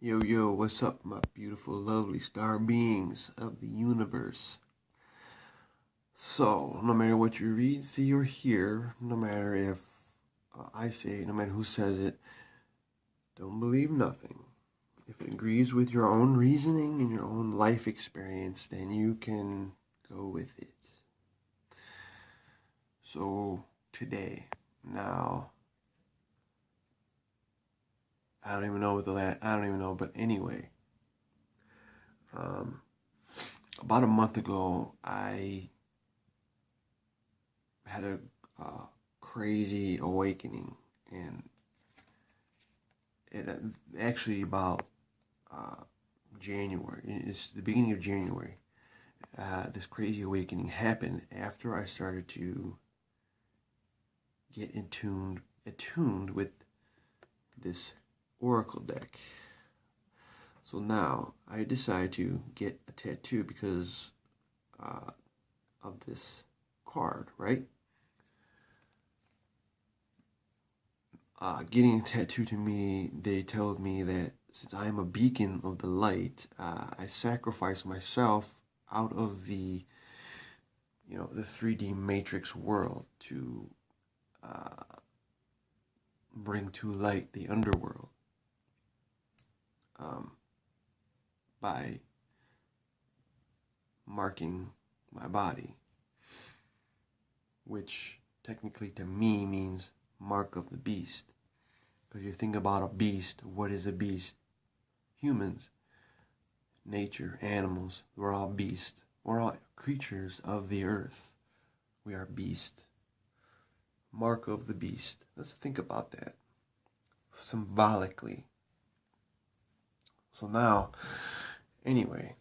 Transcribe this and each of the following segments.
Yo, yo, what's up, my beautiful, lovely star beings of the universe? So, no matter what you read, see, or hear, no matter if I say it, no matter who says it, don't believe nothing. If it agrees with your own reasoning and your own life experience, then you can go with it. So, today, now, I don't even know but anyway, about a month ago, I had a crazy awakening, and it actually about January. It's the beginning of January. This crazy awakening happened after I started to get attuned with this oracle deck. So now I decided to get a tattoo because of this card, right? Getting a tattoo, to me, they told me that since I am a beacon of the light, I sacrifice myself out of the 3D matrix world to bring to light the underworld by marking my body, which technically to me means mark of the beast. Because you think about a beast, what is a beast? Humans, nature, animals, we're all beasts. We're all creatures of the earth. We are beast. Mark of the beast. Let's think about that symbolically. So now, anyway,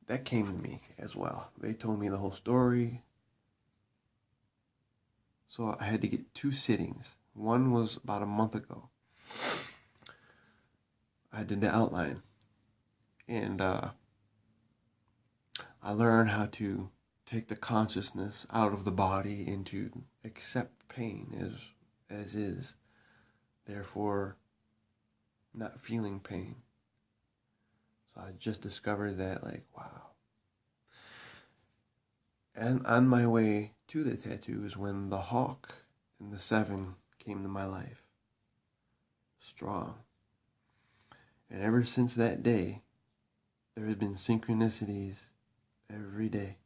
that came to me as well. They told me the whole story. So I had to get 2 sittings. One was about a month ago. I did the outline. And I learned how to take the consciousness out of the body and to accept pain as is. Therefore, not feeling pain. So I just discovered that, wow. And on my way to the tattoo is when the hawk and the 7 came to my life. Strong. And ever since that day, there have been synchronicities every day,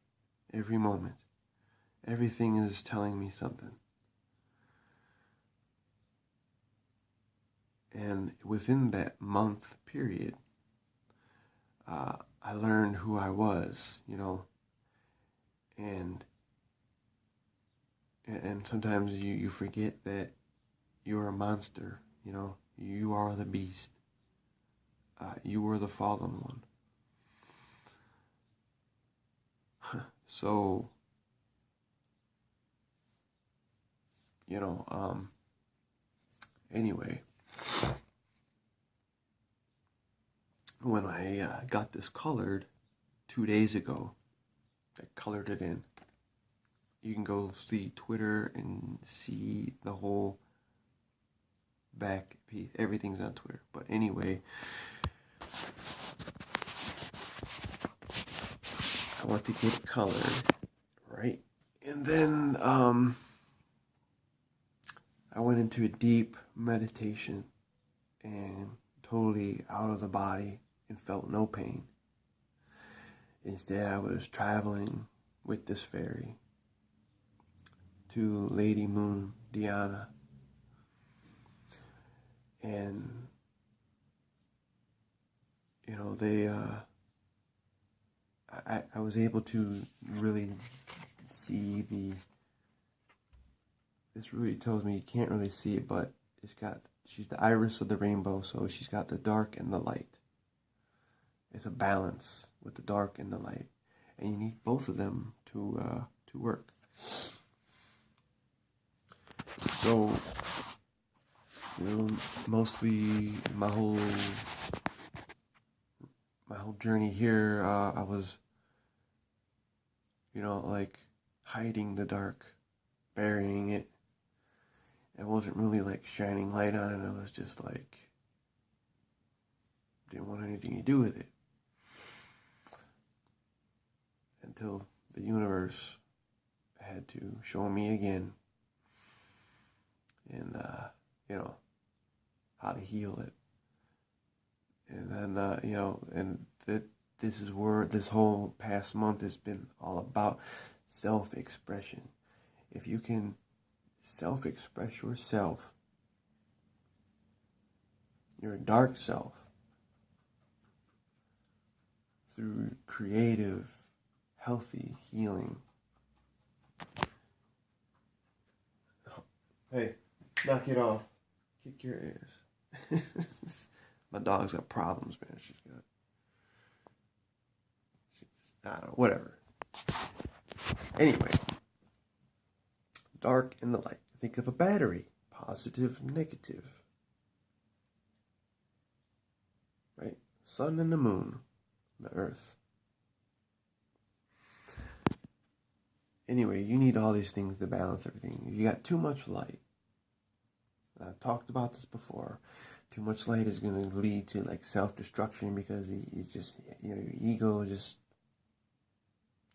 every moment. Everything is telling me something. And within that month period, I learned who I was, and sometimes you forget that you're a monster, you are the beast. You were the fallen one. So, anyway, when I got this colored 2 days ago, I colored it in. You can go see Twitter and see the whole back piece. Everything's on Twitter. But anyway, I want to get it colored, right? And then I went into a deep meditation and totally out of the body and felt no pain. Instead, I was traveling with this fairy to Lady Moon, Diana. And, I was able to really see this really tells me you can't really see it, but she's the iris of the rainbow, so she's got the dark and the light. It's a balance with the dark and the light, and you need both of them to work. So, mostly my whole journey here, I was, hiding the dark, burying it. I wasn't really shining light on it. I was just didn't want anything to do with it. Until the universe had to show me again, and how to heal it. And then this is where this whole past month has been all about self-expression. If you can self-express yourself, your dark self, through creative, healthy healing. Hey, knock it off. Kick your ass. My dog's got problems, man. I don't know, whatever. Anyway, dark and the light. Think of a battery, positive, negative. Right? Sun and the moon, the earth. Anyway, you need all these things to balance everything. You got too much light. I've talked about this before. Too much light is going to lead to like self-destruction, because it's just, your ego just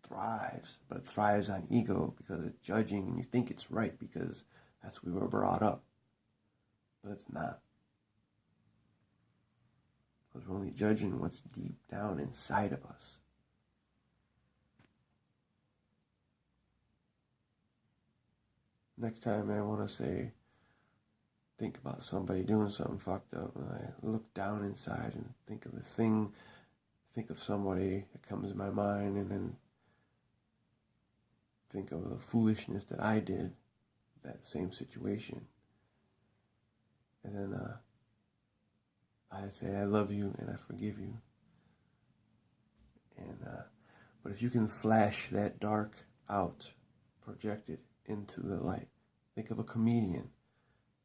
thrives. But it thrives on ego because it's judging, and you think it's right because that's what we were brought up. But it's not. Because we're only judging what's deep down inside of us. Next time I want to think about somebody doing something fucked up, and I look down inside and think of somebody that comes in my mind, and then think of the foolishness that I did, that same situation. And then I say, I love you and I forgive you. And but if you can flash that dark out, project it into the light. Think of a comedian.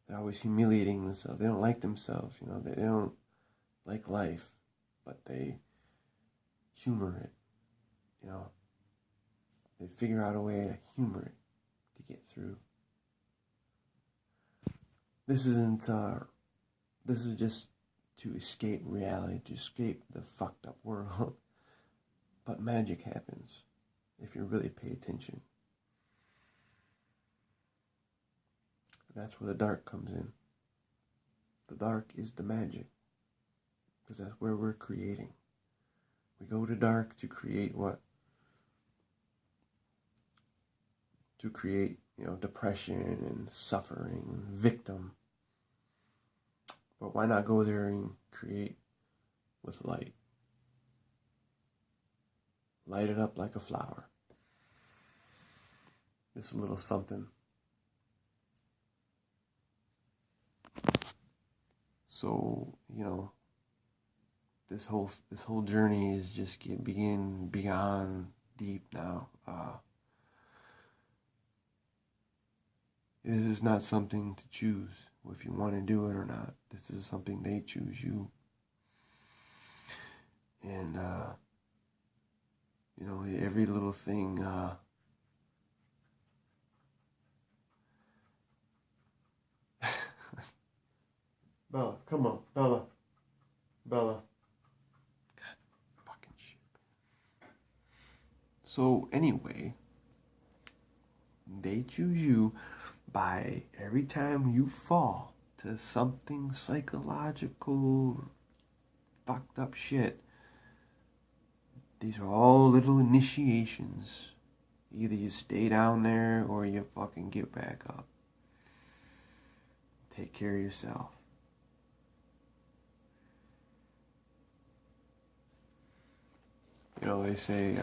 They're always humiliating themselves. They don't like themselves, They don't like life, but they humor it, They figure out a way to humor it to get through. This is just to escape reality, to escape the fucked up world. But magic happens if you really pay attention. That's where the dark comes in. The dark is the magic, because that's where we're creating. We go to dark to create what? To create, depression and suffering and victim. But why not go there and create with light? Light it up like a flower. Just a little something. So, this whole journey is just beginning beyond deep now. This is not something to choose if you want to do it or not. This is something they choose you. And, every little thing, Bella, come on, Bella. God, fucking shit. So, anyway, they choose you by every time you fall to something psychological, fucked up shit. These are all little initiations. Either you stay down there or you fucking get back up. Take care of yourself. They say,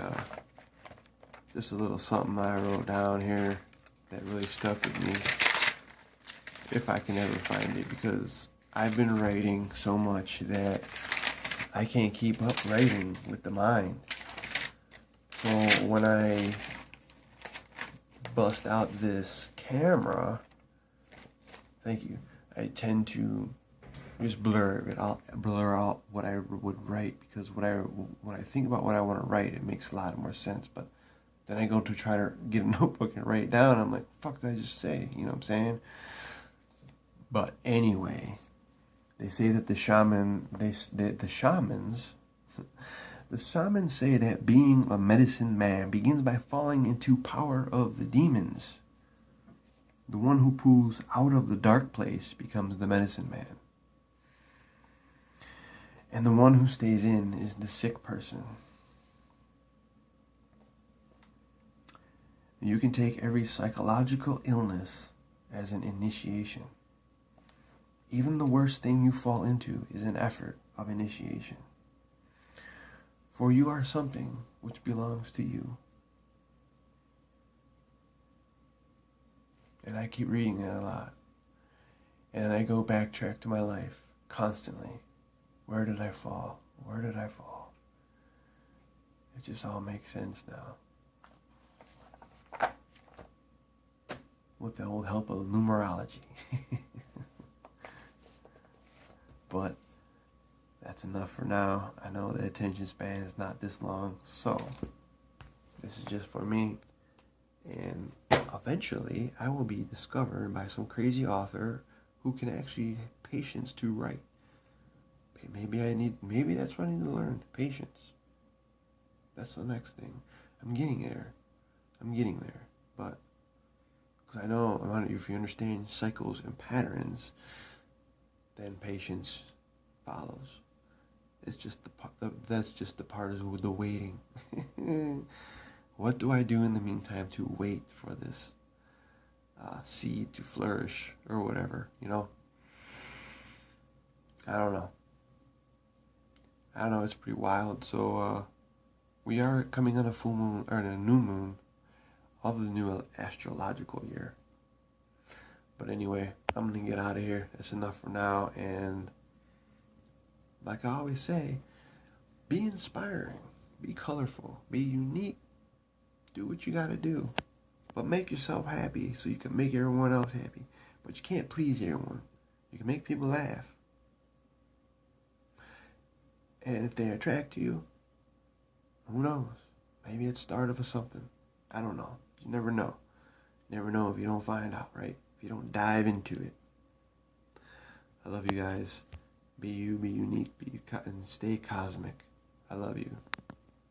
just a little something I wrote down here that really stuck with me, if I can ever find it, because I've been writing so much that I can't keep up writing with the mind. So when I bust out this camera, thank you, I tend to just blur out what I would write, because when I think about what I want to write, it makes a lot more sense. But then I go to try to get a notebook and write it down, I'm like, fuck did I just say? You know what I'm saying? But anyway, They say that the shamans, the shamans say that being a medicine man begins by falling into power of the demons. The one who pulls out of the dark place becomes the medicine man. And the one who stays in is the sick person. You can take every psychological illness as an initiation. Even the worst thing you fall into is an effort of initiation. For you are something which belongs to you. And I keep reading it a lot. And I go backtrack to my life constantly. Where did I fall? Where did I fall? It just all makes sense now. With the old help of numerology. But that's enough for now. I know the attention span is not this long, so this is just for me. And eventually I will be discovered by some crazy author who can actually have patience to write. Maybe that's what I need to learn. Patience. That's the next thing. I'm getting there. But because I know if you understand cycles and patterns, then patience follows. It's just that's just the part of the waiting. What do I do in the meantime to wait for this seed to flourish or whatever, you know? I don't know. It's pretty wild. So we are coming on a full moon, or a new moon of the new astrological year. But anyway, I'm gonna get out of here. That's enough for now. And like I always say, be inspiring, be colorful, be unique. Do what you gotta do, but make yourself happy so you can make everyone else happy. But you can't please everyone. You can make people laugh. And if they attract you, who knows? Maybe it's the start of something. I don't know. You never know. Never know if you don't find out, right? If you don't dive into it. I love you guys. Be you, be unique, and stay cosmic. I love you.